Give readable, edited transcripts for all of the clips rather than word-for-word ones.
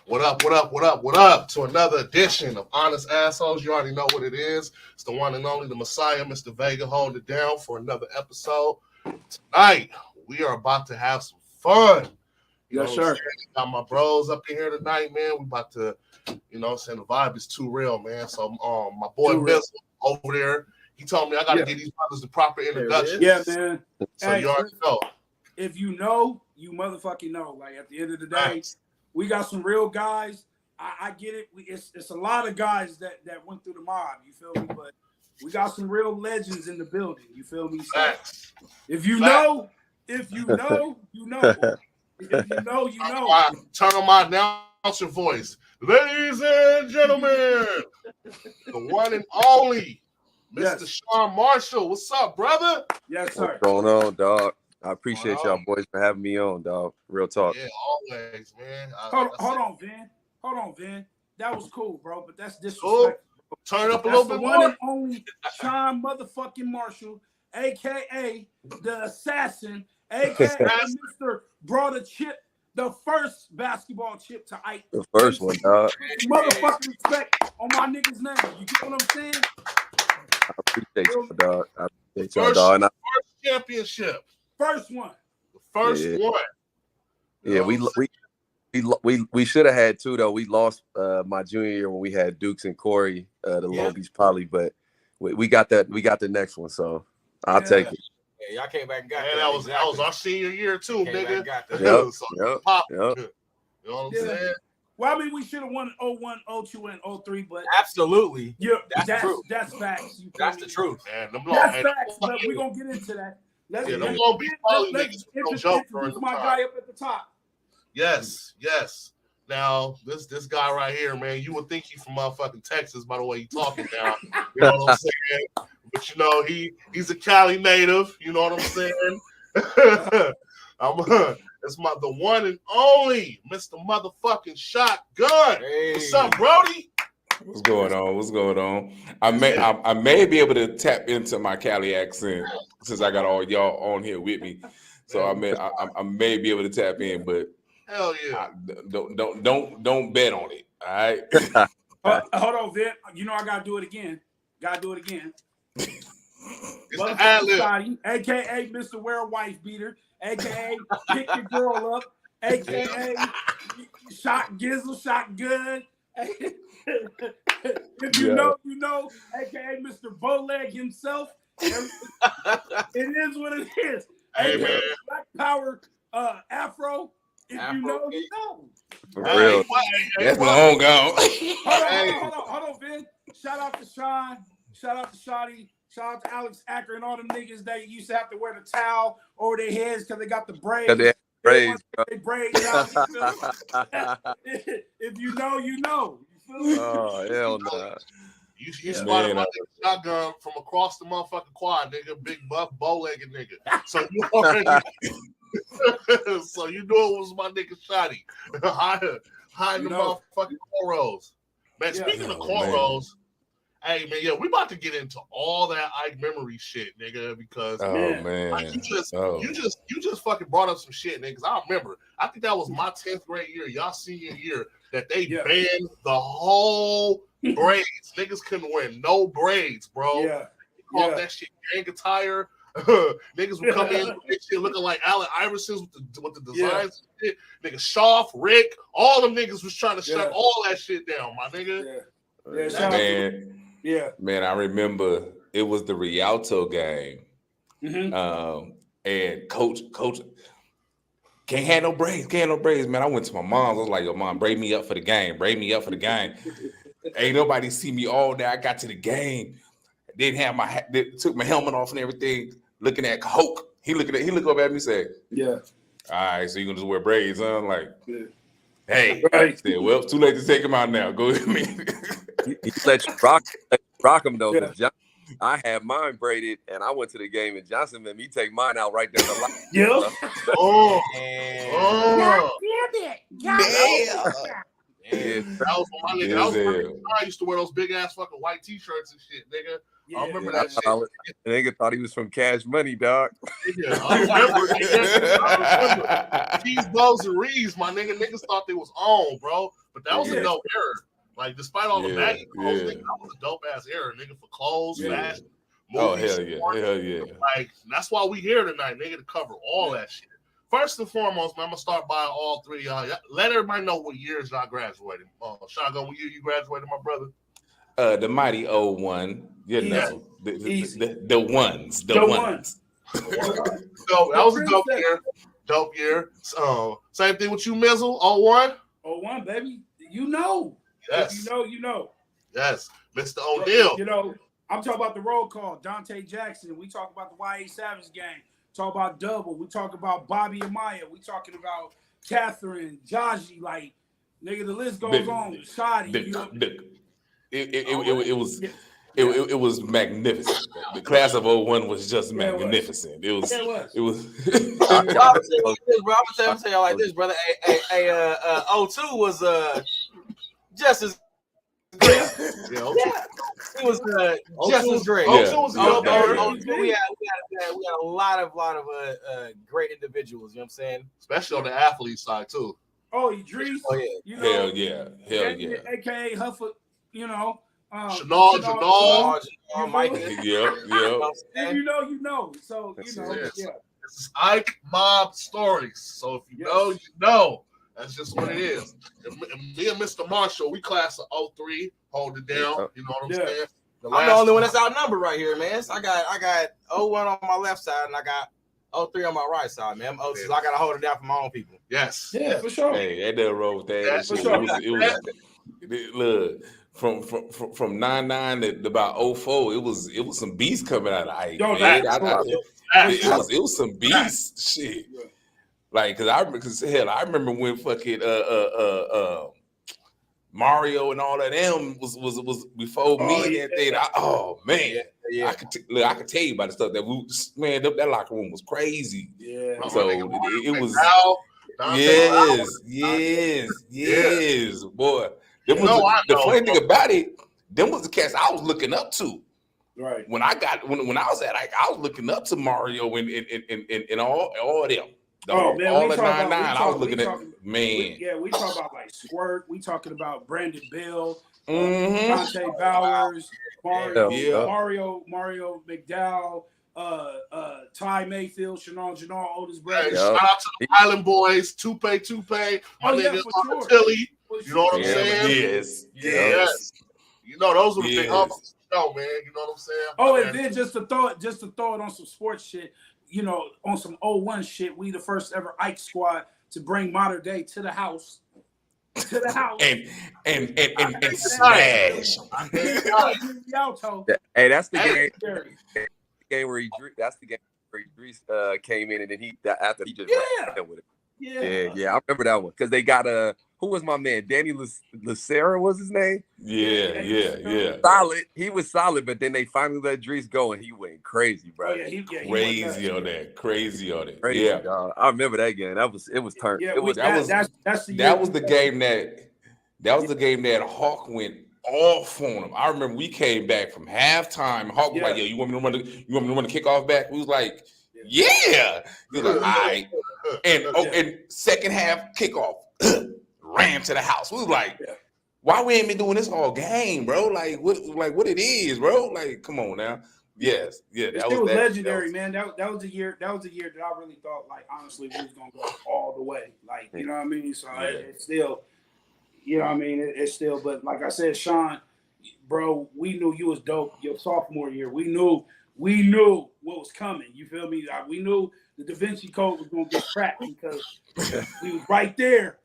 What up, what up, what up, what up to another edition of Honest Assholes. You already know what it is. It's the one and only, the Messiah, Mr. Vega, holding it down for another episode. Tonight, we are about to have some fun. Yes, sir. Got my bros up in here tonight, man. We about to, the vibe is too real, man. So, my boy Bizzle over there, he told me I got to give these brothers the proper introduction. Yeah, man. So you already know. If you know, you motherfucking know. Like, at the end of the day, we got some real guys. I get it. It's a lot of guys that went through the mob. You feel me? But we got some real legends in the building. You feel me? So if you know, you know. If you know, you know. Turn on my announcer voice. Ladies and gentlemen, the one and only Mr. Sean Marshall. What's up, brother? Yes, sir. What's going on, dog? I appreciate y'all boys for having me on, dog. Real talk. Yeah, always, man. Hold on, Vin. That was cool, bro, but that's disrespectful. Turn up a little bit more. One and only Sean motherfucking Marshall, a.k.a. the assassin, a.k.a. Mr. Brought a chip, the first basketball chip to Ike. The first one, dog. Motherfucking respect on my nigga's name. You get what I'm saying? I appreciate you, dog. I appreciate y'all, dog. First championship. First one. The first one. Yeah, we should have had two though. We lost my junior year when we had Dukes and Corey, the Long Beach Poly, but we got that. We got the next one, so I'll take it. Yeah, y'all came back and got that. That was our senior year too, nigga. Yep. You know what I'm saying? Well, I mean, we should have won 01, 02, and 03, but absolutely, that's true. That's facts. That's the truth. That's facts. But we're gonna get into that. Let's introduce my guy up at the top. Yes. Now, this guy right here, man, you would think he's from motherfucking Texas by the way he's talking now. You know what I'm saying? But he's a Cali native. You know what I'm saying? It's the one and only Mr. Motherfucking Shotgun. Hey. What's up, Brody? What's going on? I may be able to tap into my Cali accent since I got all y'all on here with me. So I may be able to tap in, but hell yeah! Don't bet on it. All right. Hold on, Vic. I gotta do it again. It's AKA Mr. Wear Wife Beater, AKA Pick Your Girl Up, AKA Shot Gizzle, Shotgun. If you know, you know, AKA Mr. Bowleg himself. It is what it is. Hey, man. Black Power Afro. If you know, you know. For real. That's long gone. Hold on, Vin. Shout out to Sean. Shout out to Shotty. Shout out to Alex Acker and all them niggas that used to have to wear the towel over their heads because they got the braids. Braids out, if you know, you know. Oh, hell no. You spotted my nigga Shotgun from across the motherfucking quad, nigga. Big buff, bow-legged nigga. So you already so you knew it was my nigga Shotty. Hiding the motherfucking cornrows. Man, speaking of cornrows, hey man, we about to get into all that Ike memory shit, nigga, because man. You just fucking brought up some shit, niggas. I remember. I think that was my 10th grade year, y'all senior year, that they banned the whole braids. Niggas couldn't wear no braids, bro. Yeah. They called that shit gang attire. Niggas would come in with that shit looking like Allen Iverson's with the designs and shit. Nigga Schaff, Rick, all them niggas was trying to shut all that shit down, my nigga. Man, I remember it was the Rialto game. And coach can't have no braids, man. I went to my mom. I was like, yo, mom, braid me up for the game. Ain't nobody see me all day. I got to the game. Didn't have my hat, took my helmet off and everything, looking at Coke. He looked up at me and said, all right, so you gonna just wear braids, huh? I'm like, hey, said, well, it's too late to take him out now. Go with me. He let you rock him though. I had mine braided, and I went to the game, and Johnson made me take mine out right there. Yeah. That was my nigga. That was my nigga. I used to wear those big ass fucking white t-shirts and shit, nigga. Yeah, I remember that shit. The nigga thought he was from Cash Money, dog. Yeah, I remember. Nigga. These bows and reeds, my nigga. Niggas thought they was on, bro. But that was a dope era. Like, despite all the baggy clothes, nigga, that was a dope ass era, nigga, for clothes, fashion, movies. Hell yeah. Like, that's why we here tonight, nigga, to cover all that shit. First and foremost, man, I'm gonna start by all three y'all. Let everybody know what years y'all graduated. Shotgun, what year you graduated, my brother? The mighty 01, you know, the ones. So that was a dope year. So same thing with you, Mizzle, 01? 01, baby. You know. Yes. You know. Yes, Mr. O'Neal. You know, I'm talking about the roll call, Dante Jackson. We talk about the YA Savage gang. Talk about Double. We talk about Bobby and Maya. We talking about Catherine, Jaji. Like, nigga, the list goes on. Shoddy. It was magnificent. The class of 01 was just magnificent. It was. I'm gonna tell y'all like this, brother. 02 was just as great. It was just as great. 02 was we had a lot of great individuals. You know what I'm saying? Especially on the athlete side too. Oh, Idris. Oh yeah. You know, Hell yeah. AKA Huffer. You know. Janal, Mike. Yeah. And you know. So you know, This is Ike Mob Stories. So if you know, you know. That's just what it is. And me and Mr. Marshall, we class of 03, hold it down. You know what I'm saying? I'm the only one that's outnumbered right here, man. So I got 01 on my left side and I got 03 on my right side, man. I'm 02, so I gotta hold it down for my own people. Yes. Yeah, for sure. Hey, that didn't roll with that. Yeah, For sure. It was look from 99 to about 04, it was some beasts coming out of Ike. It was some beasts shit. Like, cause I remember when fucking Mario and all of them was before me and everything. I could tell you about the stuff that that locker room was crazy. Yeah. So it was. Yes, boy. The funny thing about it, them was the cats I was looking up to. Right. When I was at Ike, I was looking up to Mario and all of them. All at 99, I was looking at man. We talk about like Squirt. We talking about Brandon Bill, Dante Bowers, Mario McDowell, Ty Mayfield, Janal, oldest brother. Shout out to the Island Boys, Toupe, my nigga Tilly. You know what I'm saying? Yes. You know those were the big ups. Man. You know what I'm saying? Oh, and then just to throw it on some sports shit. You know, on some 01 shit, we the first ever Ike squad to bring modern day to the house. And smash. Hey, that's the game where Idris came in and then after he just ran with it. Yeah, I remember that one because they got who was my man? Danny Lucera was his name. Yeah. Solid. He was solid, but then they finally let Idris go and he went crazy, bro. Crazy on that. Crazy, dog. I remember that game. It was turned. Yeah, that was the game that Hawk went off on him. I remember we came back from halftime. Hawk was like, "Yo, you want me to run the kickoff back?" We was like, "Yeah." He was like, "All right." And second half kickoff, ran to the house. We was like, "Why we ain't been doing this all game, bro? Like what it is, bro? Like, come on now." Yes, that was legendary, man. That was a year. That was a year that I really thought, like, honestly, we was gonna go all the way. Like, you know what I mean? So it's still, you know what I mean? It's still, but like I said, Sean, bro, we knew you was dope your sophomore year. We knew what was coming. You feel me? We knew the Da Vinci Code was gonna get cracked because we was right there.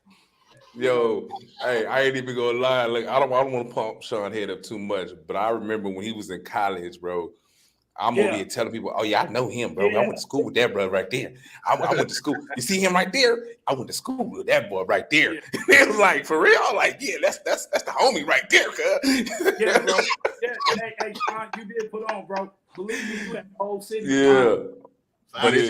Yo, hey, I ain't even gonna lie. Like, I don't want to pump Sean head up too much, but I remember when he was in college, bro. I'm over here telling people, "Oh yeah, I know him, bro. I went to school with that brother right there. I went to school. You see him right there? I went to school with that boy right there." It was like, for real, like, yeah, that's the homie right there, cuz. Yeah, bro. Yeah, hey, Sean, you did put on, bro. Believe me, you had the whole city. Yeah. But it's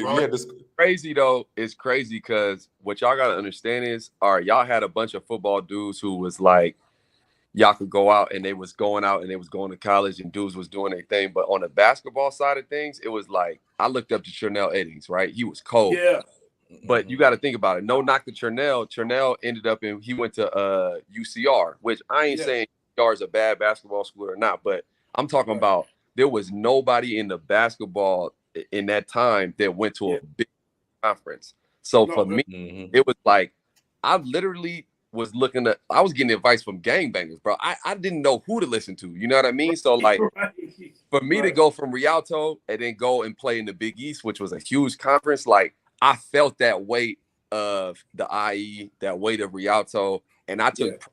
crazy though. It's crazy because what y'all gotta understand is, all right, y'all had a bunch of football dudes who was like, y'all could go out and they was going out and they was going to college and dudes was doing their thing. But on the basketball side of things, it was like I looked up to Chernell Eddings, right? He was cold. Yeah. But you got to think about it. No knock to Chernell. Chernell ended up he went to UCR, which I ain't saying UCR is a bad basketball school or not, but I'm talking about there was nobody in the basketball in that time that went to a big conference. So for me, it was like I literally was I was getting advice from gangbangers, bro. I didn't know who to listen to. You know what I mean? So like for me to go from Rialto and then go and play in the Big East, which was a huge conference, like I felt that weight of the IE, that weight of Rialto, and I took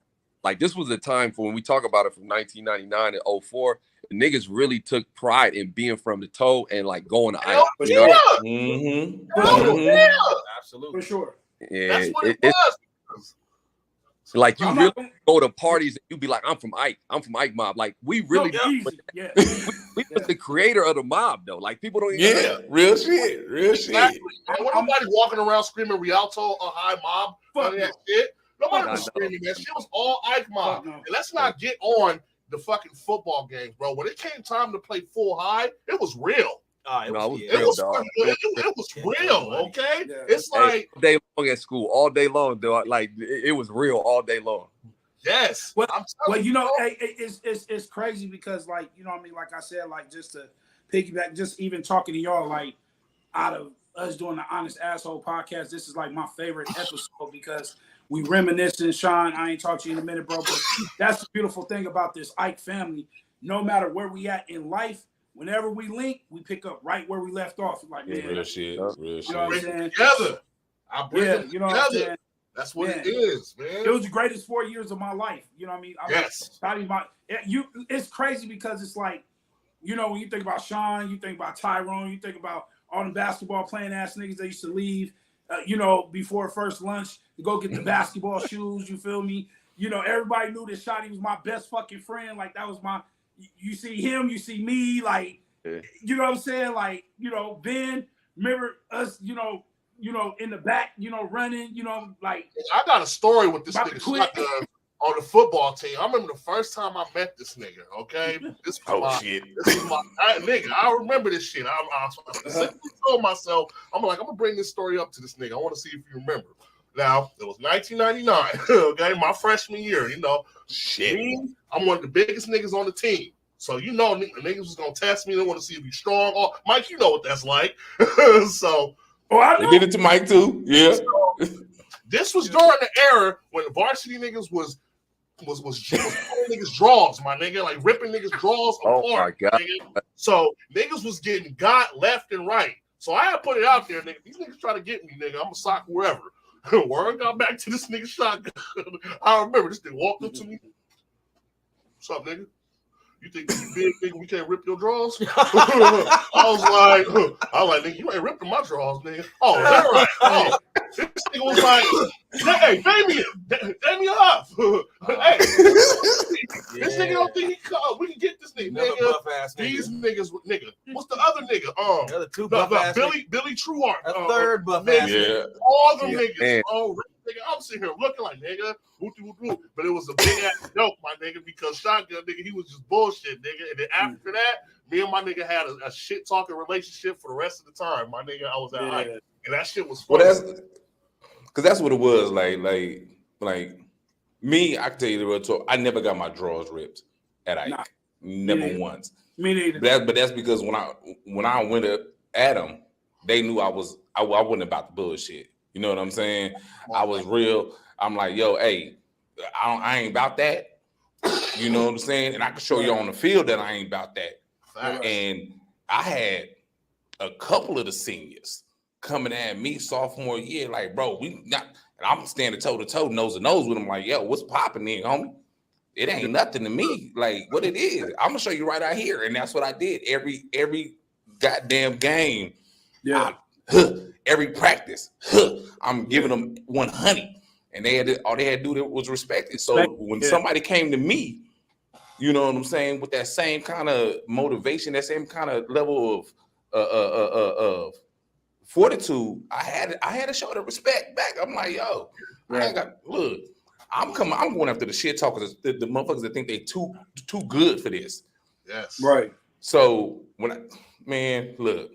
like this was a time for when we talk about it from 1999 and 04, the niggas really took pride in being from the toe and like going to IE. You know? Absolutely. For sure. Yeah, that's what it was. Like you really go to parties and you be like, I'm from Ike Mob. Like we really we was the creator of the mob though. Like people don't even real shit. Exactly. And when nobody walking around screaming Rialto or High Mob, none of that shit. Nobody was screaming that shit. It was all Ike Mob. And let's not get on the fucking football games, bro. When it came time to play full high, it was real. It was real, okay? Yeah. It's like all day long at school, all day long, though. Like it was real all day long. Yes. Well, you know, it's crazy because, like, you know what I mean? Like I said, like, just to piggyback, just even talking to y'all, like, out of us doing the Honest Asshole podcast, this is like my favorite episode because we reminiscing. Sean, I ain't talked to you in a minute, bro, but that's the beautiful thing about this Ike family. No matter where we at in life, whenever we link, we pick up right where we left off. Like, man, real shit. You know what I'm saying? Together. I bring them you know what I'm saying? That's what it is, man. It was the greatest 4 years of my life. You know what I mean? Yes. It's crazy because it's like, you know, when you think about Sean, you think about Tyrone, you think about all the basketball playing ass niggas that used to leave, you know, before first lunch to go get the basketball shoes. You feel me? You know, everybody knew that Shotty was my best fucking friend. Like that was my. You see him, you see me, like, you know what I'm saying? Like, you know, Ben, remember us, you know, in the back, you know, running, you know, like. I got a story with this nigga on the football team. I remember the first time I met this nigga, okay? This was my nigga. I remember this shit. I told myself, I'm like, I'm going to bring this story up to this nigga. I want to see if you remember. Now, it was 1999, okay? My freshman year, you know. I'm one of the biggest niggas on the team. So, you know, niggas was going to test me. They want to see if you're strong. Oh, Mike, you know what that's like. So. They did it to Mike, too. Yeah. So, this was during the era when the varsity niggas was pulling niggas' draws, my nigga. Like, ripping niggas' draws apart. Oh, my God. Nigga. So, niggas was getting got left and right. So, I had to put it out there, nigga. These niggas try to get me, nigga. I'm going to sock whoever. Word got back to this nigga shotgun. I remember this nigga walked up to me. What's up, nigga? You think you big nigga we can't rip your drawers? I was like, nigga, you ain't ripping my drawers, nigga. Oh, that's right. Oh. This nigga was like, hey, Damien up. Hey, this nigga don't think we can get this nigga. Nigga. These niggas, nigga. What's the other nigga? The other two buff ass Billy Truart. A third buff ass nigga. All the niggas. Oh, nigga, I'm sitting here looking like, nigga, but it was a big ass joke, my nigga, because Shotgun, nigga, he was just bullshit, nigga. And then after that, me and my nigga had a shit talking relationship for the rest of the time, my nigga. I was at Ike, and that shit was funny. Well, that's what it was. Like me, I can tell you the real talk. I never got my drawers ripped at Ike, never once. Me neither. But that's because when I went at them, they knew I wasn't about the bullshit. You know what I'm saying? I was real. I'm like, yo, hey, I ain't about that. You know what I'm saying? And I can show you on the field that I ain't about that. And I had a couple of the seniors coming at me sophomore year, like, bro, we not. And I'm standing toe to toe, nose to nose with them, like, yo, what's popping there, homie? It ain't nothing to me. Like, what it is, I'm gonna show you right out here. And that's what I did every goddamn game. Yeah. Every practice, I'm giving them 100, and all they had to do was respect it. So when somebody came to me, you know what I'm saying, with that same kind of motivation, that same kind of level of fortitude. I had to show the respect back. I'm like, yo, I ain't got look. I'm going after the shit talkers, the motherfuckers that think they too good for this. Yes. Right. So man, look,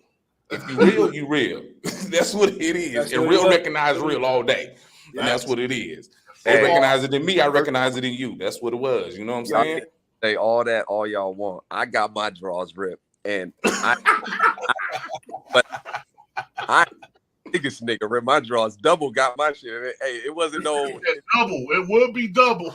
if you real, you real. That's what it is. That's And what real it is. recognize real all day. Yeah. And that's what it is. Hey. They recognize it in me, I recognize it in you. That's what it was. You know what I'm saying? Say all y'all want. I got my draws ripped. And I biggest nigga rip my draws. Double got my shit. Hey, it wasn't no double. It would be double.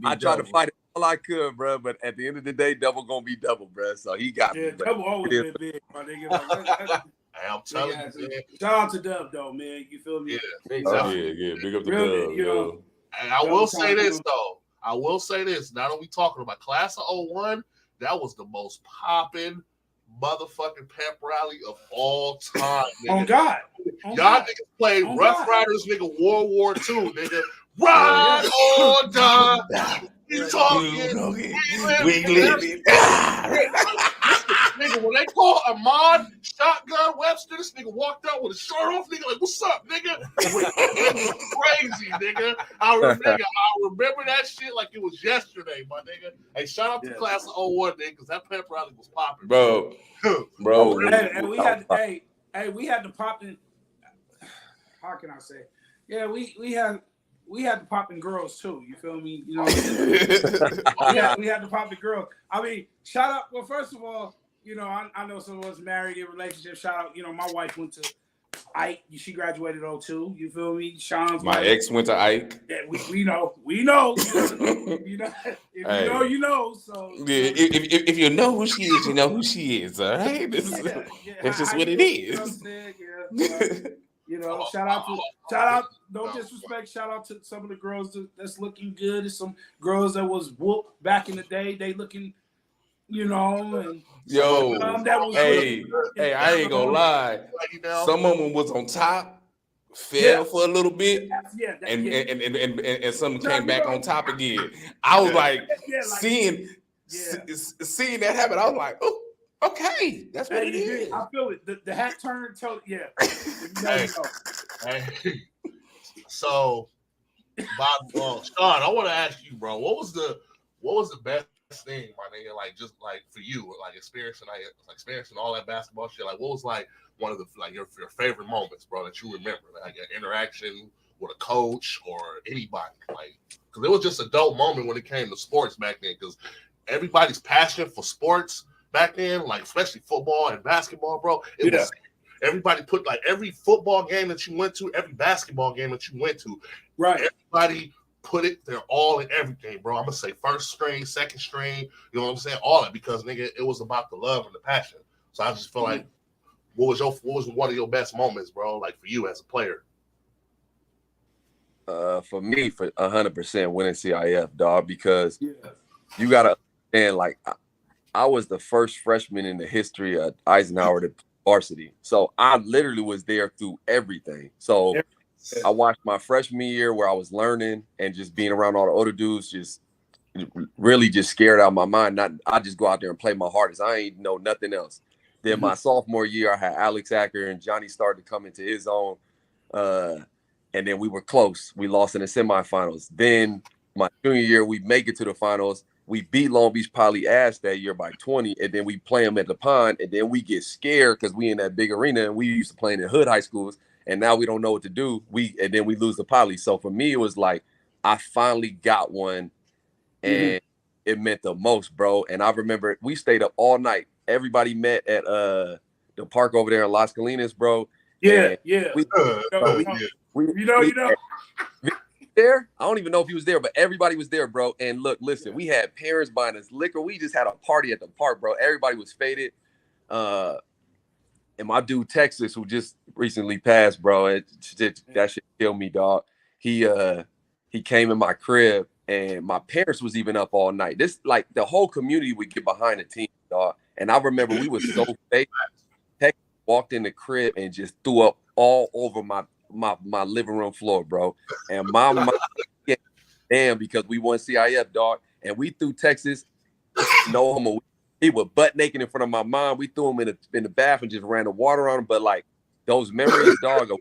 I tried to fight it all I could, bro. But at the end of the day, double gonna be double, bro. So he got me. Double always been big, my nigga. I'm telling you, man. Shout out to Dub though, man. You feel me? Yeah, big up the Dub, yo. And I will say this though. I will say this. Now that we talking about class of 01, that was the most popping motherfucking pep rally of all time. Nigga. On God. Y'all niggas played Rough Riders, nigga, World War II, nigga. Ride or die. You talking? We living. Nigga, when they called Ahmad Shotgun Webster, this nigga walked out with a shirt off. Nigga, like, what's up, nigga? It was crazy, nigga. I remember that shit like it was yesterday, my nigga. Hey, shout out to class of 01, nigga, because that pep rally was popping, bro. And we had we had the popping. How can I say? Yeah, we had the popping girls too. You feel me? You know what I'm saying? we had the popping girls. I mean, shout out. Well, first of all, you know, I know some of us married in relationships. Shout out, you know, my wife went to Ike. She graduated 02. You feel me? Sean's my ex went to Ike. Yeah, we know. You know, if you know, you know. So yeah, if you know who she is, you know who she is. All right, that's just what it is. You know, shout out. No disrespect. Shout out to some of the girls that's looking good. There's some girls that was whooped back in the day. They looking, you know, and hey, I ain't gonna lie. Some of them was on top, fell for a little bit, and some came back on top again. I was like, seeing that happen. I was like, oh. Okay, that's what it is. I feel it. The hat turned totally. Yeah. Hey. So, Bob, Sean, I want to ask you, bro. What was the best thing, my nigga? Like, just like for you, like experiencing all that basketball shit. Like, what was like one of the your favorite moments, bro, that you remember? Like an interaction with a coach or anybody, like, because it was just a dope moment when it came to sports back then. Because everybody's passion for sports back then, like especially football and basketball, bro. It was everybody put like every football game that you went to, every basketball game that you went to, right? Everybody put it their all in everything, bro. I'm gonna say first string, second string, you know what I'm saying? All that because nigga, it was about the love and the passion. So I just feel like what was one of your best moments, bro? Like for you as a player? For me, for 100% winning CIF, dog, because you gotta understand, like. I was the first freshman in the history of Eisenhower to varsity. So I literally was there through everything. So I watched my freshman year where I was learning and just being around all the older dudes, just really just scared out of my mind. I just go out there and play my hardest. I ain't know nothing else. Then my sophomore year, I had Alex Acker and Johnny started to come into his own. And then we were close. We lost in the semifinals. Then my junior year, we make it to the finals. We beat Long Beach Poly ass that year by 20, and then we play them at the pond, and then we get scared because we in that big arena, and we used to play in the hood high schools, and now we don't know what to do. And then we lose the Poly. So for me, it was like I finally got one, and it meant the most, bro. And I remember we stayed up all night. Everybody met at the park over there in Las Colinas, bro. Yeah. There, I don't even know if he was there, but everybody was there, bro. And look, listen, we had parents buying us liquor. We just had a party at the park, bro. Everybody was faded. And my dude Texas, who just recently passed, bro, that shit killed me, dog. He came in my crib, and my parents was even up all night. This, like, the whole community would get behind the team, dog. And I remember we was so fake. Texas walked in the crib and just threw up all over my living room floor, bro. And my mom, damn, because we won CIF, dog. And we threw Texas, no homo, he was butt naked in front of my mom. We threw him in the bath and just ran the water on him. But like those memories, dog, of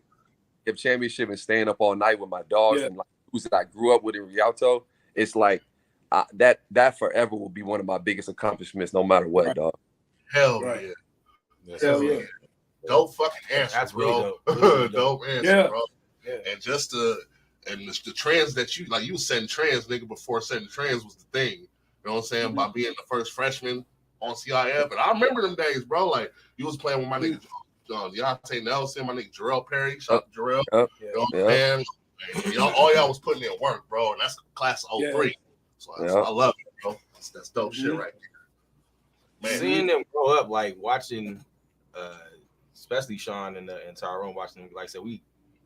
championship and staying up all night with my dogs and like who's that I grew up with in Rialto, it's like that forever will be one of my biggest accomplishments, no matter what, dog. Hell yeah. Hell yeah. Dope fucking answer, that's bro. Really dope. Dope answer, bro. Yeah. And just the trends that you like, you was setting trends, nigga, before setting trends was the thing. You know what I'm saying? By being the first freshman on CIF. And I remember them days, bro. Like you was playing with my nigga Deontay Nelson, my nigga Jarrell Perry. Shout out to Jarrell. You know what I'm saying? And all y'all was putting in work, bro. And that's class of 03. So I love it, bro. That's dope shit right there. Man. Seeing them grow up, like watching especially Sean and Tyrone, watching them, like I said,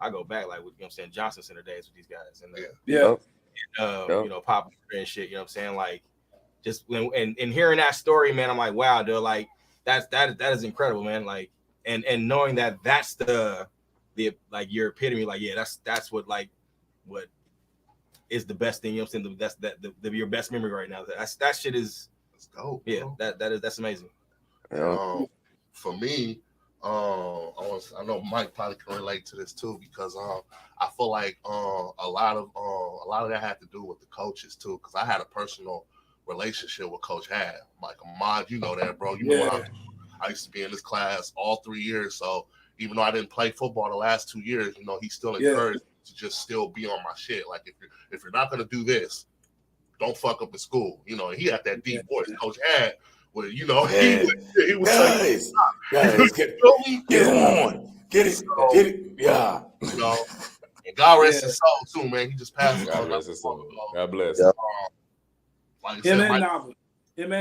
I go back like with, you know what I'm saying, Johnson Center days with these guys. And you know, Pop and shit, you know what I'm saying? Like just and hearing that story, man, I'm like, wow, dude, like that is incredible, man. Like and knowing that that's the like your epitome, like that's what is the best thing, you know what I'm saying? That's your best memory right now. That shit is dope. Yeah, that's amazing. For me, I know Mike probably can relate to this too, because I feel like a lot of that had to do with the coaches too, because I had a personal relationship with Coach Had. Like Ahmad, you know that, bro. You know I used to be in this class all 3 years, so even though I didn't play football the last 2 years, you know, he still encouraged me to just still be on my shit. Like if you're not gonna do this, don't fuck up in school. You know, he had that deep voice. Coach Had, well, you know, he was guys, get on, get it, yeah. You know, and God rest his soul too, man. He just passed. God rest his soul. God bless. Like him and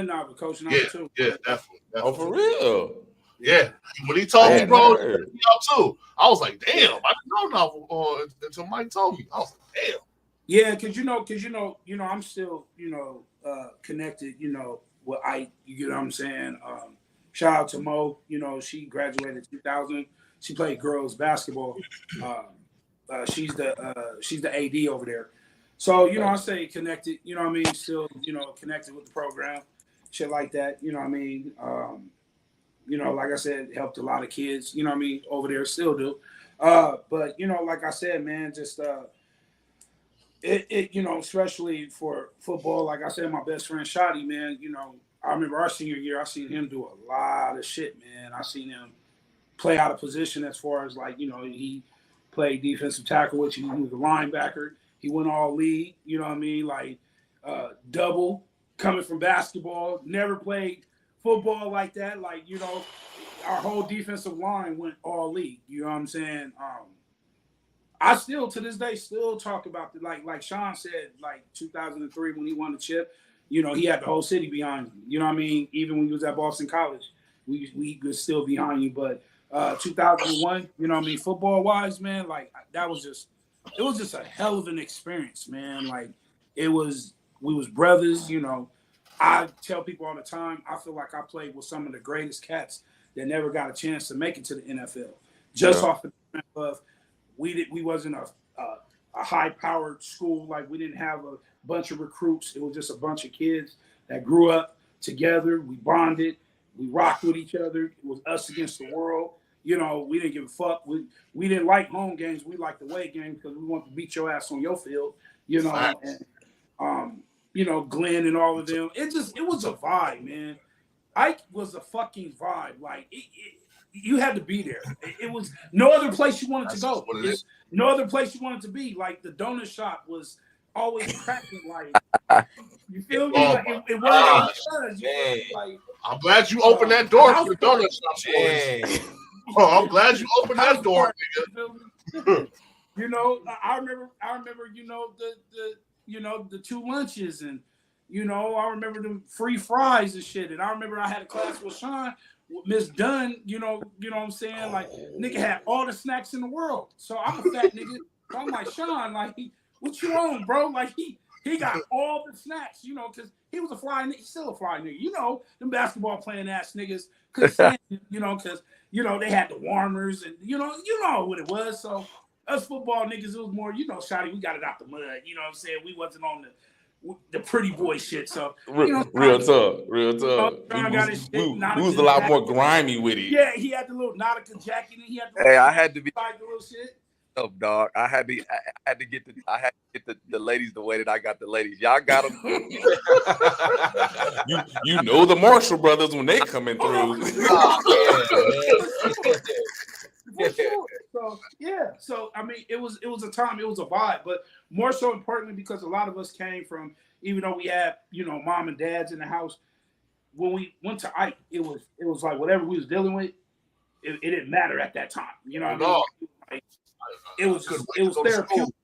Nava, Coach Nava too. Yeah, definitely. Oh, for real. Yeah, when he told me, bro, too, I was like, damn, I didn't know Nava until Mike told me. I was like, damn. Yeah, because you know, I'm still, connected, with Ike. You get what I'm saying? Shout out to Mo. You know, she graduated in 2000. She played girls basketball. She's the AD over there. So I stay connected. You know what I mean? Still, connected with the program, shit like that. You know what I mean? Like I said, helped a lot of kids. You know what I mean? Over there, still do. But like I said, man, just especially for football, like I said, my best friend Shotty, man, I remember our senior year, I seen him do a lot of shit, man. I seen him play out of position as far as he played defensive tackle, which he was a linebacker. He went all league, you know what I mean? Like double coming from basketball, never played football like that. Like, our whole defensive line went all league, you know what I'm saying? I still, to this day, still talk about like Sean said, like 2003 when he won the chip, he had the whole city behind him. You know what I mean? Even when he was at Boston College, we was still behind you. But 2001, you know what I mean? Football-wise, man, like it was just a hell of an experience, man. Like we was brothers, I tell people all the time, I feel like I played with some of the greatest cats that never got a chance to make it to the NFL. Just off the strength of we wasn't a high-powered school. Like, we didn't have a bunch of recruits. It was just a bunch of kids that grew up together. We bonded. We rocked with each other. It was us against the world. We didn't give a fuck. We didn't like home games. We liked the away games because we wanted to beat your ass on your field, and, Glenn and all of them. It was a vibe, man. Ike was a fucking vibe. Like, you had to be there. It was no other place you wanted to go. No other place you wanted to be. Like, the donut shop was always cracking. Like, you feel me? Like, it wasn't like, I'm glad you opened that door for the donut shop. Oh, I'm glad you opened that door, nigga. I remember, the 2 lunches, and I remember the free fries and shit. And I remember I had a class with Sean, with Miss Dunn, you know what I'm saying? Like, nigga had all the snacks in the world. So I'm a fat nigga. So I'm like, Sean, like, what you on, bro? Like, he got all the snacks, because he was a fly nigga. He's still a fly nigga. Them basketball playing ass niggas couldn't stand it, because, they had the warmers and, you know what it was. So us football niggas, it was more, Shotty, we got it out the mud. You know what I'm saying? We the pretty boy shit. So real tough. We was a lot more grimy with it. Yeah, he had the little Nautica jacket, and he had the I had to be like the little shit. Oh, dog! I had to get the ladies the way that I got the ladies. Y'all got them. you know the Marshall brothers when they coming through. For sure. So I mean, it was a time, it was a vibe, but more so importantly because a lot of us came from, even though we had mom and dads in the house, when we went to Ike, it was like whatever we was dealing with, it didn't matter at that time. You know what I mean? Like, it was therapeutic.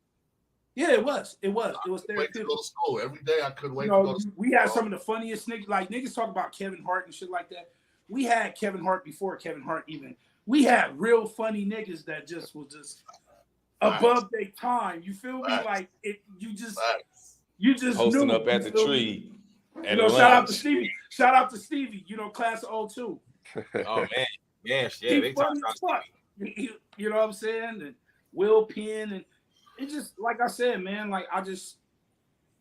Yeah, it was therapeutic. Wait to go to school every day. I couldn't wait to go to school. We had some of the funniest niggas. Like niggas talk about Kevin Hart and shit like that. We had Kevin Hart before Kevin Hart even. We had real funny niggas that just was just above their time. You feel me? Like it. You just posting knew, up at the tree. Shout out to Stevie. Shout out to Stevie. Class of 02. Oh man, yeah. They talk about Stevie. You know what I'm saying? And Will Penn, and it's just like I said, man. Like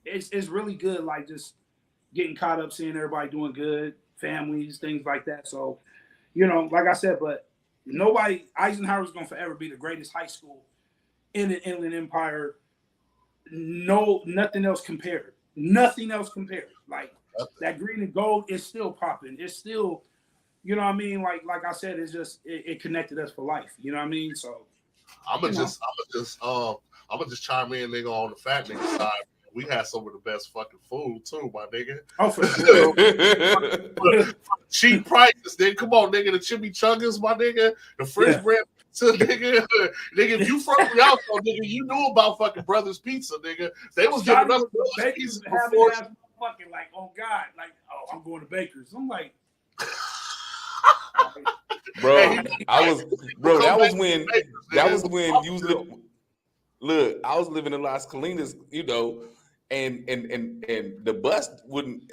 it's really good. Like just getting caught up, seeing everybody doing good, families, things like that. So, like I said, but Eisenhower is going to forever be the greatest high school in the Inland Empire. No, nothing else compared. Nothing else compared. Like that green and gold is still popping. It's still, you know what I mean? Like I said, it's just it connected us for life. You know what I mean? So I'm gonna just chime in, nigga, on the fat nigga side. We had some of the best fucking food too, my nigga. Oh, for sure. Cheap prices, nigga. Come on, nigga. The chimichangas, my nigga. The French bread pizza, nigga. Nigga, if you from Rialto, nigga, you knew about fucking Brothers Pizza, nigga. They was giving us Baker's before. Fucking like, oh God, like, oh, I'm going to Baker's. I'm like, bro, that was when you was look, I was living in Las Colinas, and the bus wouldn't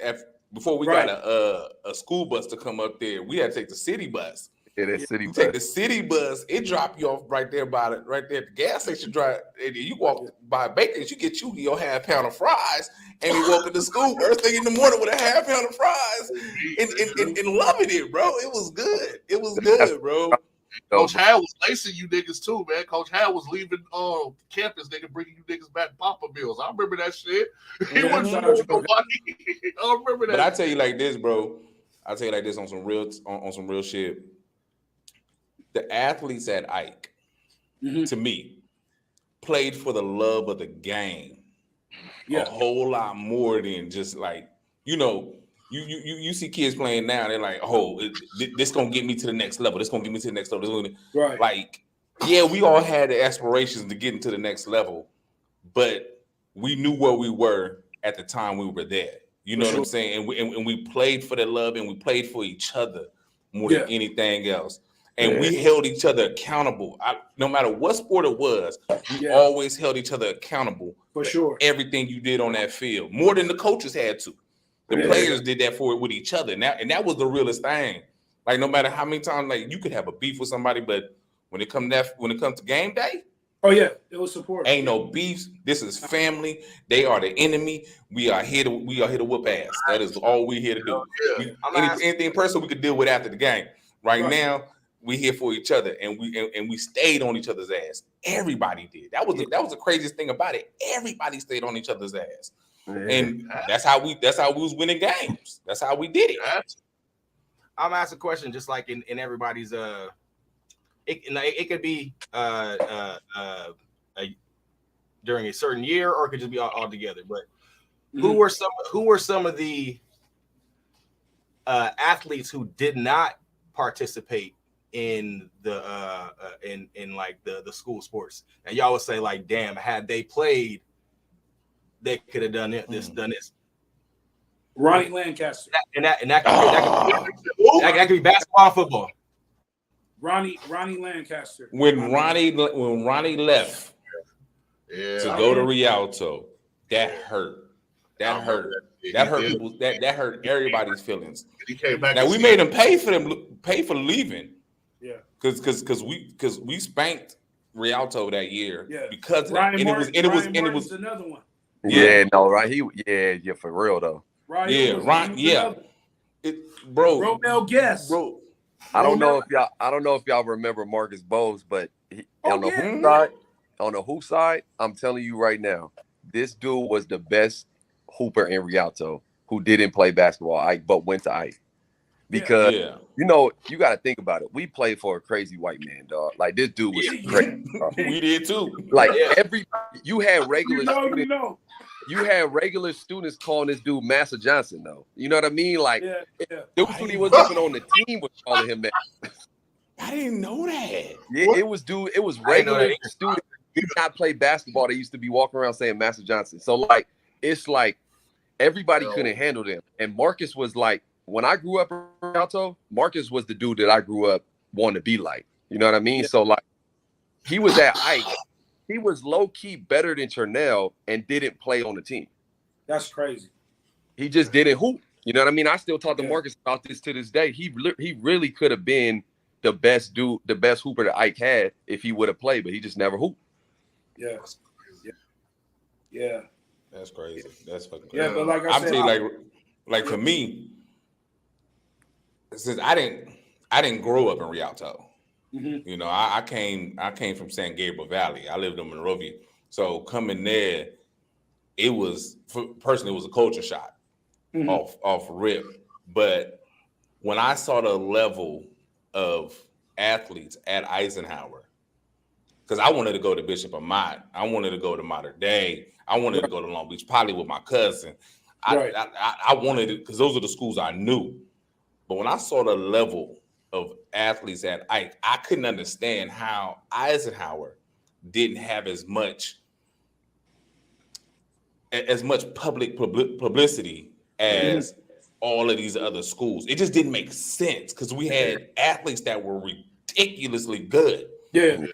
before we got a school bus to come up there. We had to take the city bus. Yeah, that city you bus. Take the city bus. It drop you off right there at the gas station. And you walk by Baker's, you get your half pound of fries, and we walk into school first thing in the morning with a half pound of fries, and loving it, bro. It was good. It was good, bro. Coach Hal was lacing you niggas too, man. Coach Hal was leaving campus, nigga, bringing you niggas back Papa Meals. I remember that shit. He wasn't nobody. I remember that. But I tell you like this, bro. I tell you like this on some real shit. The athletes at Ike, to me, played for the love of the game. A whole lot more than just like, you see kids playing now, they're like, oh, this gonna get me to the next level. This gonna get me to the next level. Right. Like, yeah, we all had the aspirations to get into the next level, but we knew where we were at the time we were there. You know what I'm saying? And we played for the love, and we played for each other more than anything else. And we held each other accountable. No matter what sport it was, we always held each other accountable for everything you did on that field, more than the coaches had to. The players did that with each other. And that was the realest thing. Like, no matter how many times, like, you could have a beef with somebody, but when it comes to game day, it was support. Ain't no beefs. This is family. They are the enemy. We are here to whoop ass. That is all we're here to do. Anything personal we could deal with after the game. Right now, we here for each other, and we stayed on each other's ass. Everybody did. That was the craziest thing about it. Everybody stayed on each other's ass, and that's how we was winning games. That's how we did it. I'm gonna ask a question, just like in everybody's it could be during a certain year, or it could just be all together. But who were some of the athletes who did not participate in the like the school sports? And y'all would say, like, damn, had they played, they could have done this. Ronnie Lancaster. That could be basketball, football. Ronnie Lancaster. When Ronnie left to go to Rialto, that hurt. That hurt people. That hurt everybody's feelings. He came back. Now we made him pay for leaving. Yeah. Because we spanked Rialto that year. Yeah. Because Ryan it was another one. Yeah, no, right. Yeah, for real though. Right. Yeah, right. Yeah. Bro. Romel Guess. Bro. I don't know if y'all remember Marcus Bowes, but on the hoop side, I'm telling you right now, this dude was the best hooper in Rialto who didn't play basketball, but went to Ike. Because you got to think about it. We played for a crazy white man, dog. Like this dude was crazy. We did too. Like you had regular students. You had regular students calling this dude Master Johnson, though. You know what I mean? Like, dudes when he wasn't even on the team was calling him that. I didn't know that. Yeah, it was regular students who did not play basketball. They used to be walking around saying Master Johnson. So, like, it's like everybody couldn't handle them. And Marcus was like, when I grew up in Rialto, Marcus was the dude that I grew up wanting to be like. You know what I mean? So, like, he was at Ike. He was low-key better than Chernell and didn't play on the team. That's crazy. He just didn't hoop. You know what I mean? I still talk to Marcus about this to this day. He really could have been the best dude, the best hooper that Ike had if he would have played, but he just never hooped. Yeah. Yeah. That's crazy. That's fucking crazy. Yeah, but like I said, tell you, like for me, since I didn't grow up in Rialto. Mm-hmm. You know, I came from San Gabriel Valley. I lived in Monrovia. So coming there, it was a culture shock off rip. But when I saw the level of athletes at Eisenhower, because I wanted to go to Bishop Amat, I wanted to go to Modern Day, I wanted to go to Long Beach Poly with my cousin. I wanted it because those are the schools I knew. But when I saw the level of athletes at Ike, I couldn't understand how Eisenhower didn't have as much public publicity as all of these other schools. It just didn't make sense because we had athletes that were ridiculously good. Yeah.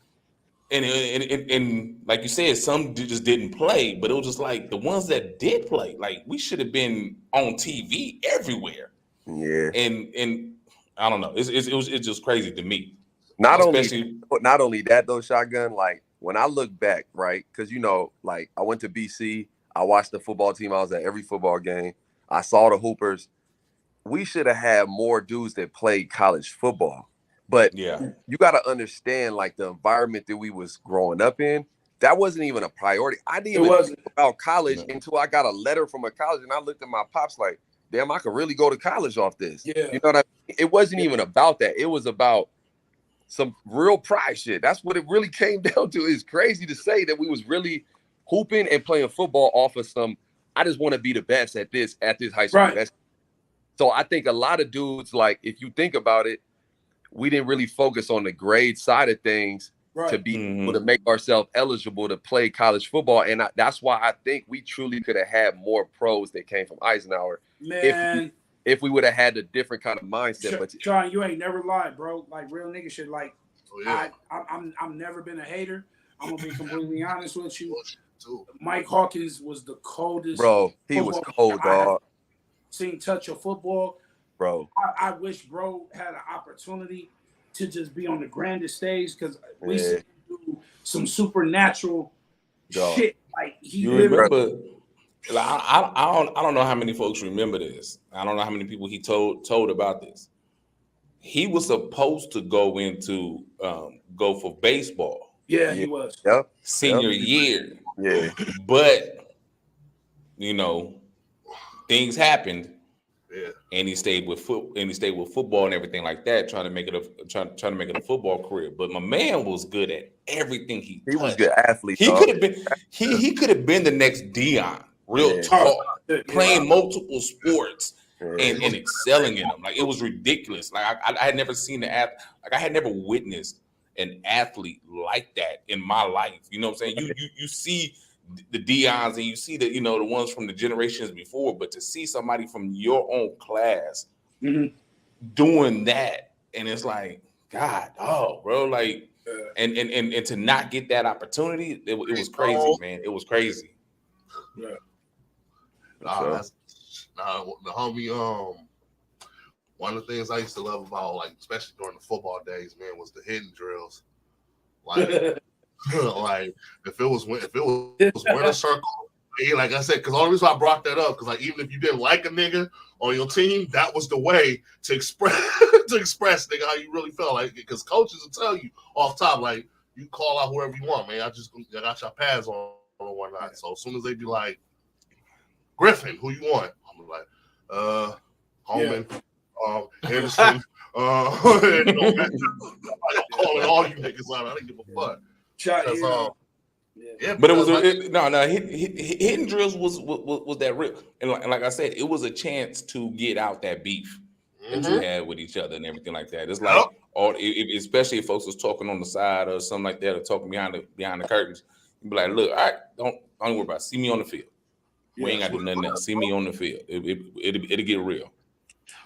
And like you said, some just didn't play, but it was just like the ones that did play, like we should have been on TV everywhere. Yeah. And I don't know. It's just crazy to me. Not only that though, Shotgun. Like when I look back, right? Because you know, like I went to BC. I watched the football team. I was at every football game. I saw the hoopers. We should have had more dudes that played college football. But you got to understand, like the environment that we was growing up in, that wasn't even a priority. I didn't even think about college until I got a letter from a college, and I looked at my pops like, damn, I could really go to college off this. Yeah. You know what I mean? It wasn't even about that. It was about some real pride shit. That's what it really came down to. It's crazy to say that we was really hooping and playing football off of some, I just want to be the best at this high school. Right. So I think a lot of dudes, like, if you think about it, we didn't really focus on the grade side of things to be able to make ourselves eligible to play college football. And that's why I think we truly could have had more pros that came from Eisenhower. Man, if we would have had a different kind of mindset. But Sean, you ain't never lied, bro. Like real nigga shit. Like I'm never been a hater. I'm gonna be completely honest with you. Mike Hawkins was the coldest. Bro, he was cold, dog. Seen touch of football. Bro. I wish bro had an opportunity to just be on the grandest stage because we see him do some supernatural shit. Like you remember. Like, I don't know how many folks remember this. I don't know how many people he told about this. He was supposed to go for baseball. Yeah, he was. Yep. Senior year. Yeah. But you know, things happened. Yeah. And he stayed with football and everything like that, trying to make it a football career. But my man was good at everything he was a good athlete. He could have been the next Dion. Real talk, playing multiple sports and excelling in them. Like it was ridiculous. Like I had never seen I had never witnessed an athlete like that in my life. You know what I'm saying? You see the Dions and you see the the ones from the generations before, but to see somebody from your own class doing that, and it's like, God, bro, like, and to not get that opportunity, it was crazy, man. It was crazy. Yeah. The homie. One of the things I used to love about, like, especially during the football days, man, was the hidden drills. Like, like if it was winter circle, Yeah, like I said, because the only reason I brought that up, because like even if you didn't like a nigga on your team, that was the way to express nigga how you really felt. Like because coaches will tell you off top, like you call out whoever you want, man. I got your pads on or whatnot. So as soon as they be like, Griffin, who you want? I'm like, Holman, Henderson, I'm calling all you niggas out. I didn't give a fuck. Yeah, but it was hitting drills was that real, and like I said, it was a chance to get out that beef that you had with each other and everything like that. It's like especially if folks was talking on the side or something like that, or talking behind the curtains. You'd be like, look, all right, don't worry about it. See me on the field. We ain't got to do nothing else. See me on the field. It'll get real.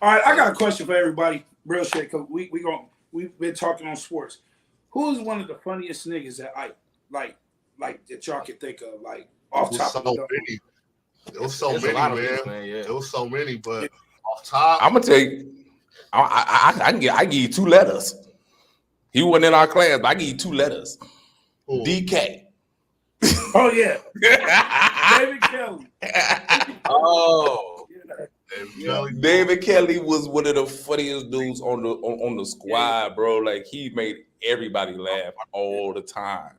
All right, I got a question for everybody, real shit. Cause we've been talking on sports. Who's one of the funniest niggas that I like that y'all can think of, like off top of the dome? It was so many, man. It was so many, but off top, I'm gonna tell you, I give you 2 letters. He wasn't in our class, but I give you 2 letters. Ooh. DK. Oh yeah, David Kelly. Oh, David Kelly was one of the funniest dudes on the squad, bro. Like he made everybody laugh all the time.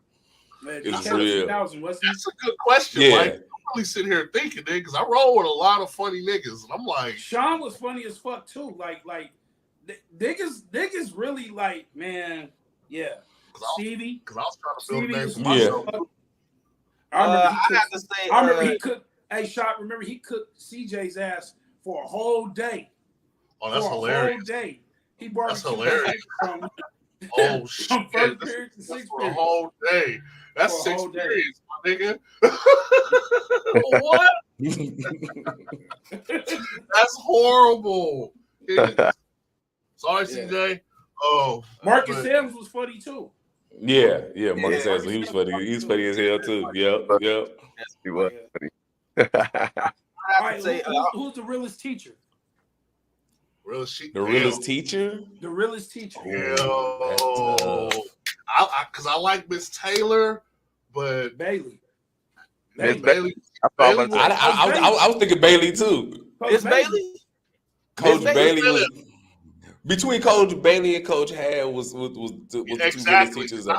Man, it's real. That's a good question. Yeah. Like, I'm really sitting here thinking, nigga, because I roll with a lot of funny niggas, and I'm like, Sean was funny as fuck too. Like niggas really like, man, yeah. Stevie, because I was trying to build a name for myself. I remember he cooked. Hey, Shot, remember he cooked CJ's ass for a whole day. Oh, that's hilarious. Whole day. He brought that's hilarious. From first period to sixth period. A whole day. That's 6 periods, my nigga. What? That's horrible. Sorry, CJ. Oh, Marcus Sims was funny too. Yeah, Marcus Sims. He was funny. He was funny as hell too. Yep. He was funny. All right, who's the realest teacher? The realest teacher? The realest teacher. Because I like Miss Taylor, but Bailey. Bailey. I was thinking Bailey too. It's Bailey. Coach Bailey was between Coach Bailey and Coach Hale was the 2 realest teachers. I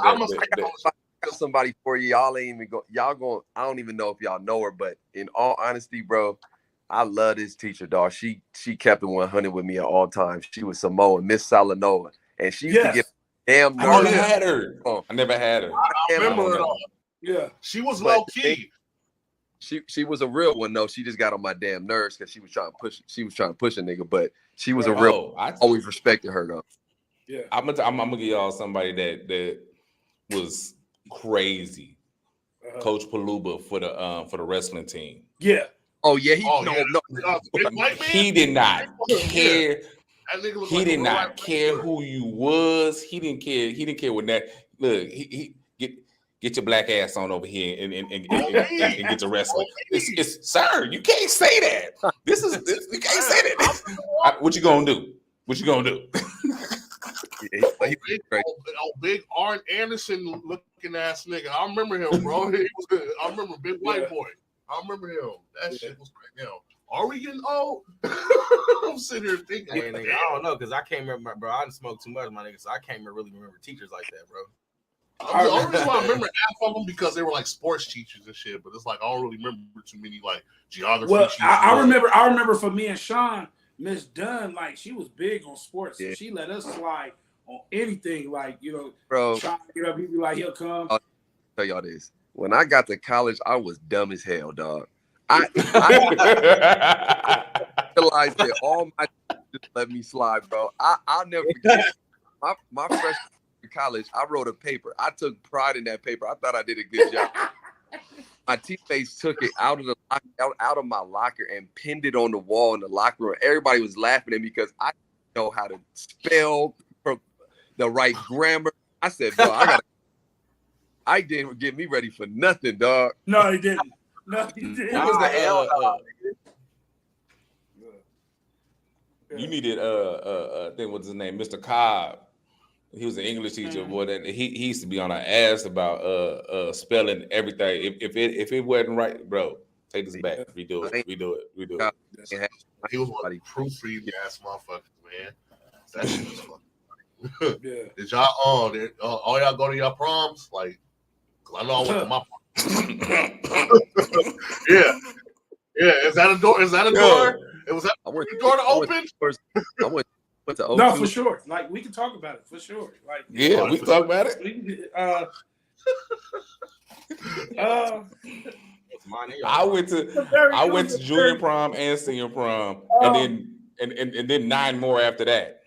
got somebody for you. Y'all ain't even go. Y'all going. I don't even know if y'all know her, but in all honesty, bro, I love this teacher, dog. She kept it 100 with me at all times. She was Samoan, Miss Salanoa, and she used to get damn nervous. I never had her. I never had her. I remember her. Yeah, she was low key. She was a real one though. She just got on my damn nerves because she was trying to push. She was trying to push a nigga, but she was a real. I always respected her though. Yeah, I'm gonna give y'all somebody that was crazy. Coach Paluba for the wrestling team. Yeah. Oh yeah, he did not care. He did not care who you was. He didn't care. He didn't care what that. Look, he get your black ass on over here and get to wrestling. It's sir, you can't say that. You can't say that. What you gonna do? What you gonna do? Big Arn Anderson looking ass nigga. I remember him, bro. I remember Big White Boy. I remember him. That shit was great. Now, are we getting old? I'm sitting here thinking. Hey, nigga, I don't know because I can't remember, bro. I didn't smoke too much, my nigga, so I can't really remember teachers like that, bro. The only reason why I remember half of them because they were like sports teachers and shit, but it's like I don't really remember too many like geography. Well, I remember for me and Sean, Miss Dunn, like she was big on sports, so she let us slide on anything, like bro. Sean get up, he'd be like, he'll come. I'll tell y'all this. When I got to college, I was dumb as hell, dog. I realized that all my just let me slide, bro. I'll never forget my freshman in college. I wrote a paper. I took pride in that paper. I thought I did a good job. My teammates took it out of my locker and pinned it on the wall in the locker room. Everybody was laughing at me because I didn't know how to spell the right grammar. I said, bro, I didn't get me ready for nothing, dog. No, he didn't. No, he didn't. That was the L. You needed I think what's his name, Mr. Cobb. He was an English teacher, boy. That he used to be on our ass about spelling everything. If it wasn't right, bro, Take this back. Redo it. He was one of the proofreading ass motherfuckers, man. That shit was fucking. Yeah. Did y'all all y'all go to your proms? Like, cause I know I went to my prom. Yeah. Is that a door? It was that the door to open? I went to O2. No, for sure. Like, we can talk about it for sure. Like, yeah, we can talk about it. I went to junior prom and senior prom, and then 9 more after that.